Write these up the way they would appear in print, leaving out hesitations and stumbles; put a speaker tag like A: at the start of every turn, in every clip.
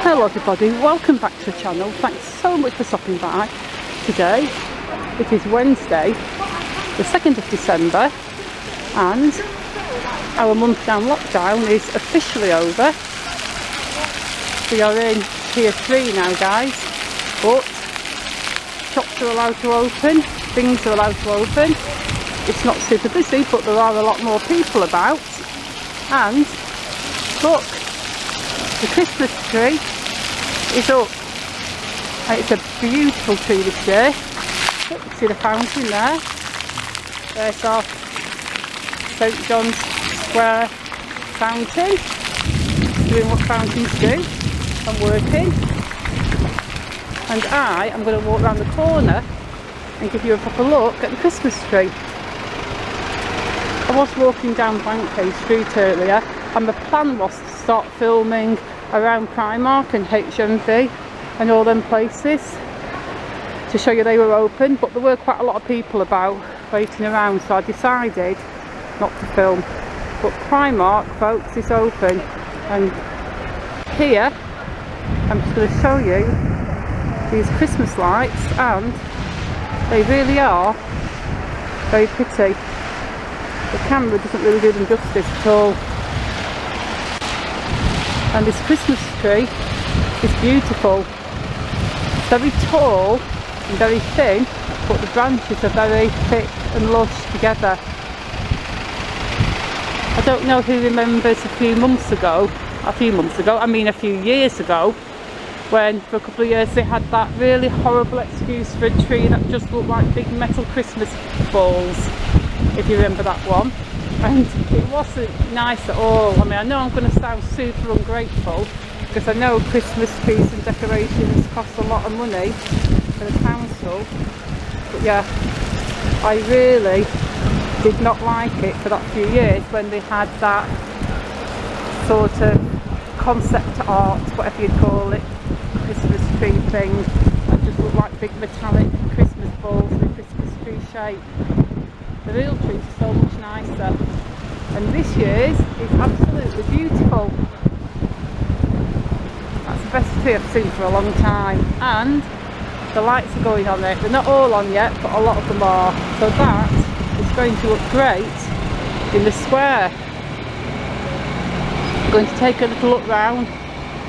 A: Hello everybody, welcome back to the channel. Thanks so much for stopping by. Today it is Wednesday the 2nd of December and our month down lockdown is officially over. We are in tier 3 now guys, but shops are allowed to open, things are allowed to open. It's not super busy but there are a lot more people about, and look, the Christmas tree is up and it's a beautiful tree this year. Look, see the fountain there? There's our St John's Square fountain, doing what fountains do and working. And I am going to walk around the corner and give you a proper look at the Christmas tree. I was walking down Blackpool Street earlier and the plan was to start filming around Primark and HMV and all them places to show you they were open, but there were quite a lot of people about waiting around, so I decided not to film. But Primark, folks, is open, and here I'm just going to show you these Christmas lights, and they really are very pretty. The camera doesn't really do them justice at all. And this Christmas tree is beautiful. It's very tall and very thin, but the branches are very thick and lush together. I don't know who remembers a few years ago, when for a couple of years they had that really horrible excuse for a tree that just looked like big metal Christmas balls, if you remember that one. And it wasn't nice at all. I mean, I know I'm going to sound super ungrateful because I know Christmas trees and decorations cost a lot of money for the council, but yeah, I really did not like it for that few years when they had that sort of concept art, whatever you call it, Christmas tree thing that just looked like big metallic Christmas balls in a Christmas tree shape. The real trees are so much nicer, and this year's is absolutely beautiful. That's the best tree I've seen for a long time, and the lights are going on it. They're not all on yet, but a lot of them are, so that is going to look great in the square. I'm going to take a little look round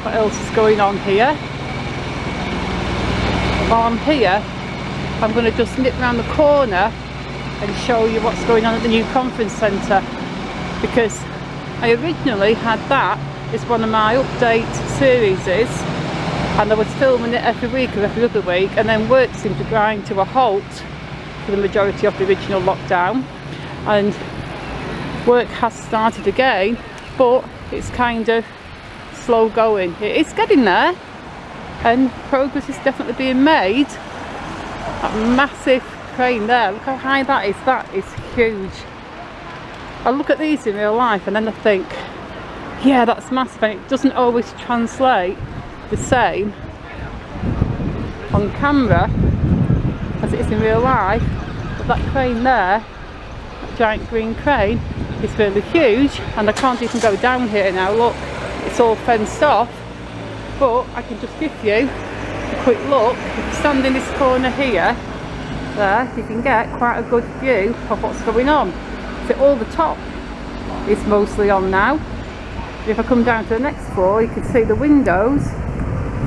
A: what else is going on here. While I'm here, I'm going to just nip round the corner and show you what's going on at the new conference centre, because I originally had that as one of my update series, and I was filming it every week or every other week, and then work seemed to grind to a halt for the majority of the original lockdown, and work has started again, but it's kind of slow going. It is getting there and progress is definitely being made. That massive crane there, look how high that is huge. I look at these in real life and then I think, yeah, that's massive, and it doesn't always translate the same on camera as it is in real life. But that crane there, that giant green crane, is really huge, and I can't even go down here now. Look, it's all fenced off, but I can just give you a quick look. If you stand in this corner here, there, you can get quite a good view of what's going on. So all the top is mostly on now. If I come down to the next floor, you can see the windows,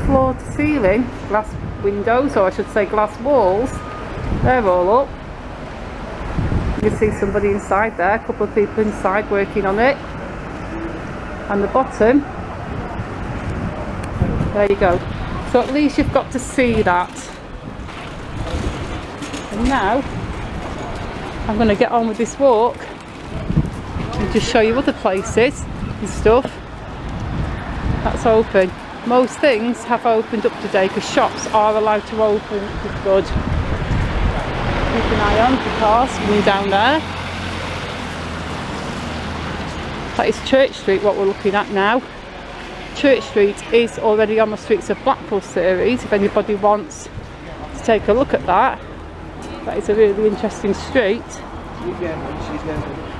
A: floor to ceiling, glass windows, or I should say glass walls, they're all up. You can see somebody inside there, a couple of people inside working on it. And the bottom, there you go. So at least you've got to see that. And now I'm going to get on with this walk and just show you other places and stuff that's open. Most things have opened up today because shops are allowed to open, which is good. Keep an eye on the cars coming down there. That is Church Street, what we're looking at now. Church Street is already on the Streets of Blackpool series, if anybody wants to take a look at that. That is a really interesting street.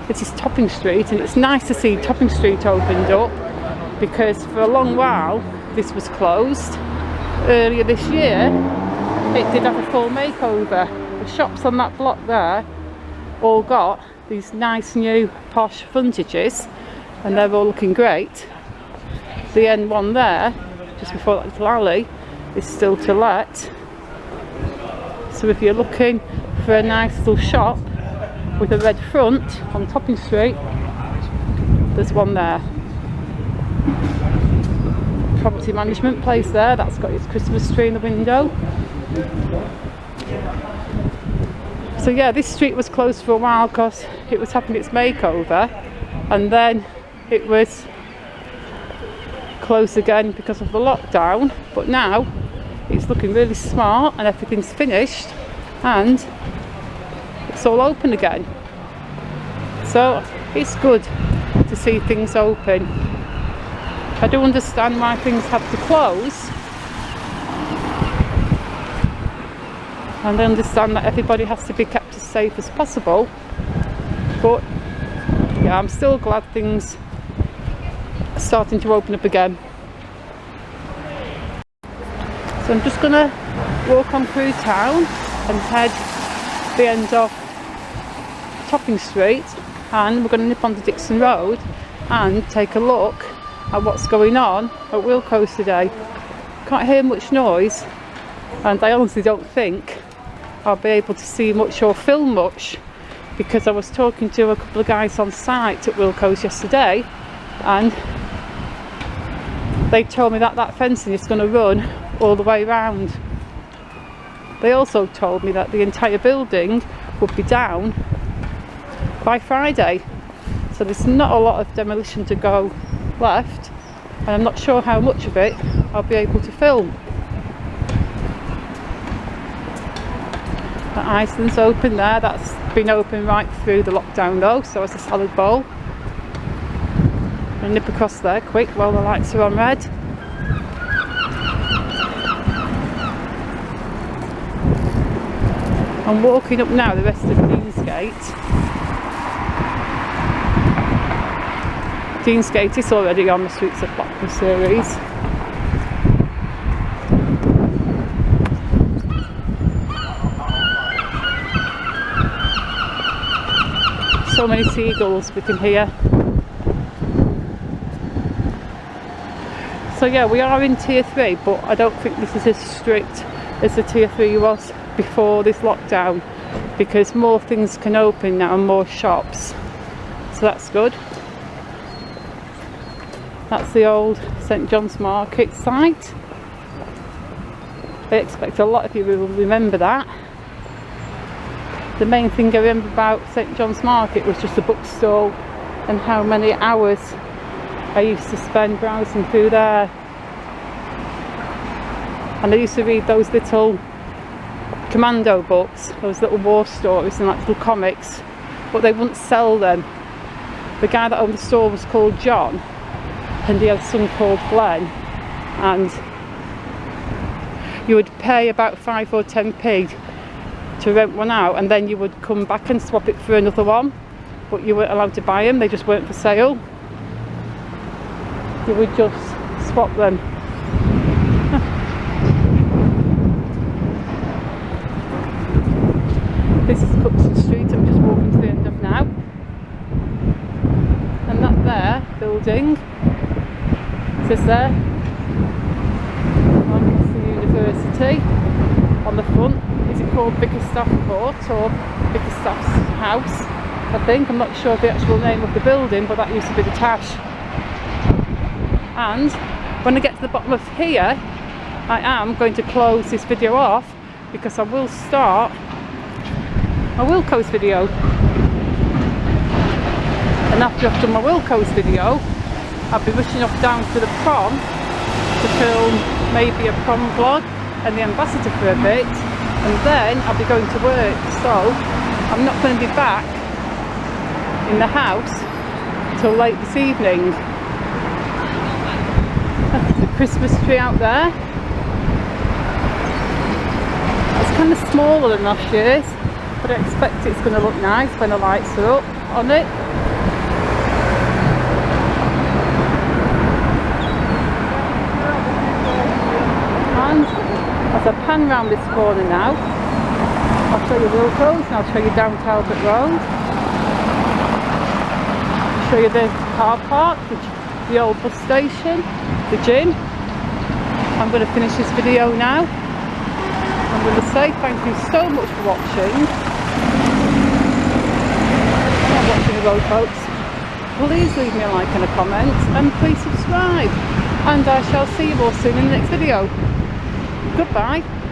A: It is Topping Street, and it's nice to see Topping Street opened up, because for a long while this was closed. Earlier this year it did have a full makeover. The shops on that block there all got these nice new posh frontages and they're all looking great. The end one there, just before that little alley, is still to let. So if you're looking for a nice little shop with a red front on Topping Street, there's one there. Property management place there, that's got its Christmas tree in the window. So yeah, this street was closed for a while because it was having its makeover, and then it was closed again because of the lockdown, but now it's looking really smart and everything's finished and it's all open again. So it's good to see things open. I do understand why things have to close, and I understand that everybody has to be kept as safe as possible, but yeah, I'm still glad things are starting to open up again. So I'm just gonna walk on through town and head the end of Topping Street, and we're going to nip onto Dixon Road and take a look at what's going on at Wilko's today. Can't hear much noise, and I honestly don't think I'll be able to see much or film much, because I was talking to a couple of guys on site at Wilko's yesterday and they told me that that fencing is going to run all the way around. They also told me that the entire building would be down by Friday, so there's not a lot of demolition to go left, and I'm not sure how much of it I'll be able to film. The Iceland's open there, that's been open right through the lockdown though, so it's a salad bowl. I'll nip across there quick while the lights are on red. I'm walking up now the rest of Deansgate. Deansgate is already on the streets of Blackpool series. So many seagulls we can hear. So yeah, we are in tier 3, but I don't think this is as strict as the tier 3 was before this lockdown, because more things can open now and more shops, so that's good. That's the old St John's Market site. I expect a lot of you will remember that. The main thing I remember about St John's Market was just the bookstall and how many hours I used to spend browsing through there. And I used to read those little commando books, those little war stories and like little comics, but they wouldn't sell them. The guy that owned the store was called John, and he had a son called Glenn, and you would pay about 5 or 10p to rent one out, and then you would come back and swap it for another one, but you weren't allowed to buy them, they just weren't for sale. You would just swap them. This is Cuxton Street, I'm just walking to the end of now, and that there building says there, that's the university on the front. Is it called Bickerstaff Court or Bickerstaff's House? I think, I'm not sure of the actual name of the building, but that used to be the Tash. And when I get to the bottom of here, I am going to close this video off, because I will start a Wilko's video, and after I've done my Wilko's video I'll be rushing off down to the prom to film maybe a prom vlog and the ambassador for a bit, and then I'll be going to work, so I'm not going to be back in the house till late this evening. That's the Christmas tree out there. It's kind of smaller than last year's, but I expect it's going to look nice when the lights are up on it. As I pan round this corner now, I'll show you Wilco's and I'll show you down Talbot Road. Show you the car park, the old bus station, the gym. I'm going to finish this video now. I'm going to say thank you so much for watching. I'm watching the road, folks. Please leave me a like and a comment and please subscribe. And I shall see you all soon in the next video. Goodbye.